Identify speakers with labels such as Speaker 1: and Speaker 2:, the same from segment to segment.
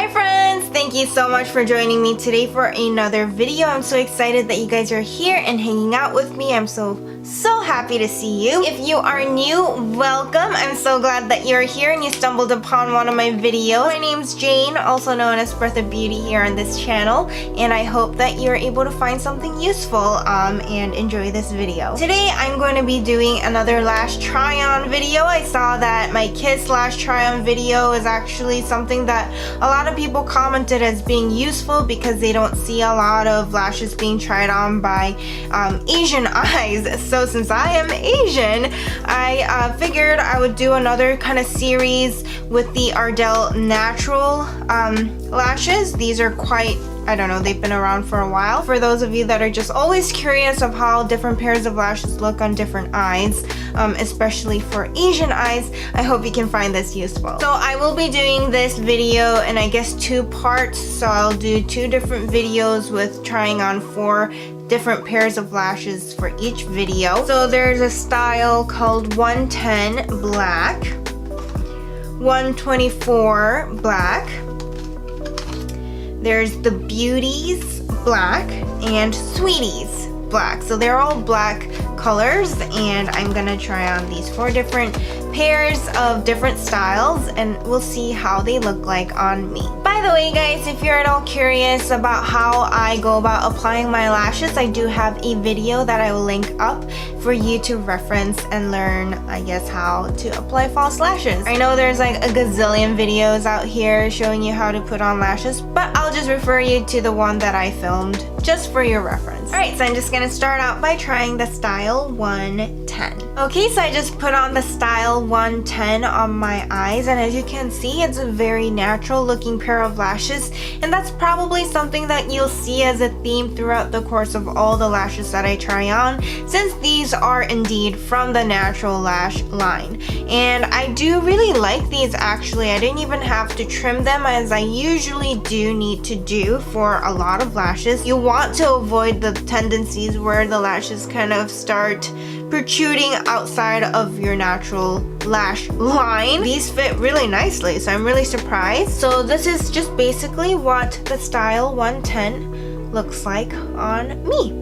Speaker 1: Hi friends! Thank you so much for joining me today for another video. I'm so excited that you guys are here and hanging out with me. I'm so happy to see you. If you are new, welcome. I'm so glad that you're here and you stumbled upon one of my videos. My name's Jane, also known as Breathofbeauty here on this channel, and I hope that you're able to find something useful and enjoy this video. Today I'm going to be doing another lash try-on video. I saw that my Kiss Lash try-on video is actually something that a lot of people commented as being useful because they don't see a lot of lashes being tried on by Asian eyes. So since I am Asian, I figured I would do another kind of series with the Ardell natural lashes. These are quite, I don't know, they've been around for a while. For those of you that are just always curious of how different pairs of lashes look on different eyes, especially for Asian eyes, I hope you can find this useful. So I will be doing this video in, I guess, 2 parts. So I'll do 2 different videos with trying on 4 different pairs of lashes for each video. So there's a style called 110 black, 124 black, there's the Beauties black, and Sweeties black. So they're all black colors, and I'm gonna try on these 4 different pairs of different styles and we'll see how they look like on me. By the way guys, if you're at all curious about how I go about applying my lashes, I do have a video that I will link up for you to reference and learn, I guess, how to apply false lashes. I know there's like a gazillion videos out here showing you how to put on lashes, but I'll just refer you to the one that I filmed just for your reference. Alright, so I'm just gonna start out by trying the style 110. Okay, so I just put on the style 110 on my eyes, and as you can see, it's a very natural looking pair of lashes, and that's probably something that you'll see as a theme throughout the course of all the lashes that I try on, since these are indeed from the natural lash line. And I do really like these actually. I didn't even have to trim them, as I usually do need to do for a lot of lashes. You want to avoid the tendencies where the lashes kind of start protruding outside of your natural lash line. These fit really nicely, so I'm really surprised. So this is just basically what the style 110 looks like on me.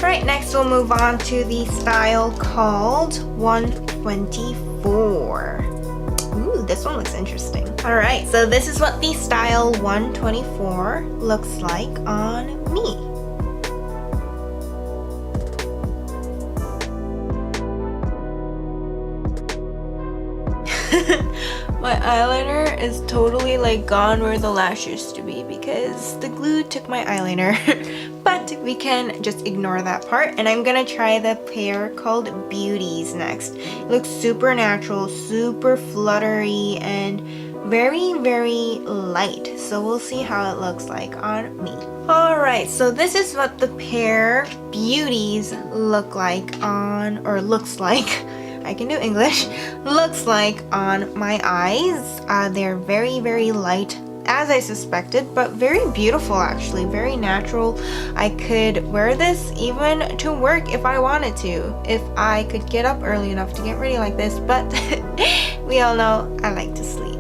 Speaker 1: Alright, next we'll move on to the style called 124. Ooh, this one looks interesting. Alright, so this is what the style 124 looks like on me. My eyeliner is totally like gone where the lash used to be because the glue took my eyeliner. But we can just ignore that part, and I'm gonna try the pair called Beauties next. It looks super natural, super fluttery, and very light. So we'll see how it looks like on me. Alright, so this is what the pair Beauties look like on, or looks like, I can do English, looks like on my eyes. They're very light, as I suspected, but very beautiful actually, very natural. I could wear this even to work if I wanted to, if I could get up early enough to get ready like this, but we all know I like to sleep.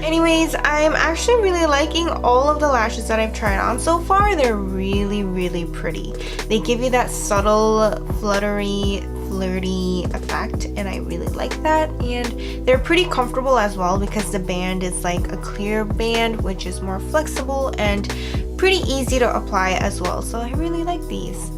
Speaker 1: Anyways, I'm actually really liking all of the lashes that I've tried on so far. They're really pretty. They give you that subtle fluttery, flirty effect, and I really like that. And they're pretty comfortable as well because the band is like a clear band, which is more flexible and pretty easy to apply as well. So I really like these.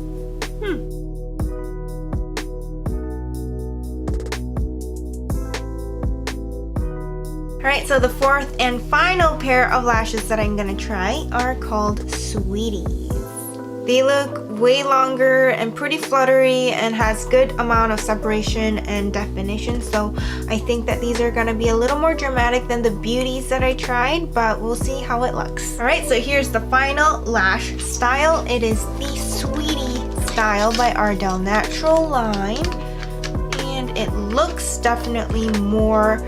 Speaker 1: Alright, so the 4th and final pair of lashes that I'm gonna try are called Sweeties. They look way longer and pretty fluttery and has good amount of separation and definition, so I think that these are gonna be a little more dramatic than the Beauties that I tried, but we'll see how it looks. Alright, so here's the final lash style. It is the Sweetie style by Ardell Natural line, and it looks definitely more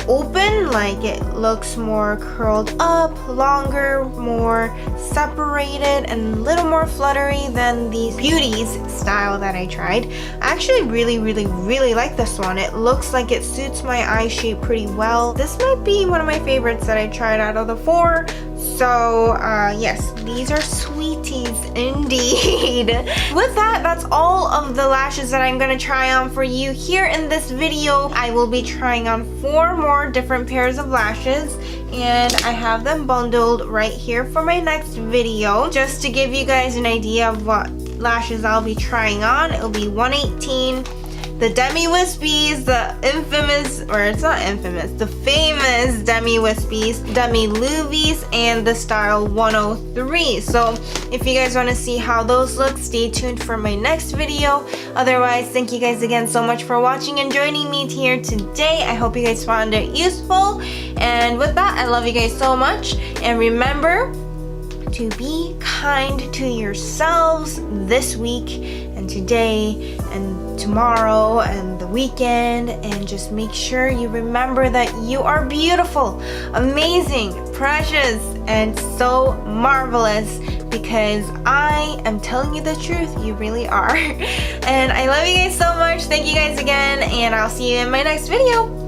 Speaker 1: open, like it looks more curled up, longer, more separated, and a little more fluttery than the Beauties style that I tried. I actually really like this one. It looks like it suits my eye shape pretty well. This might be one of my favorites that I tried out of the 4. So yes, these are sweeties indeed. With that, that's all of the lashes that I'm gonna try on for you here in this video. I will be trying on 4 more different pairs of lashes, and I have them bundled right here for my next video. Just to give you guys an idea of what lashes I'll be trying on, it'll be 118. The Demi Wispies, the infamous, or it's not infamous, the famous Demi Wispies, Demi Luvies, and the style 103. So if you guys want to see how those look, stay tuned for my next video. Otherwise, thank you guys again so much for watching and joining me here today. I hope you guys found it useful. And with that, I love you guys so much. And remember to be kind to yourselves this week and today and tomorrow and the weekend, and just make sure you remember that you are beautiful, amazing, precious, and so marvelous, because I am telling you the truth, you really are. And I love you guys so much. Thank you guys again, and I'll see you in my next video.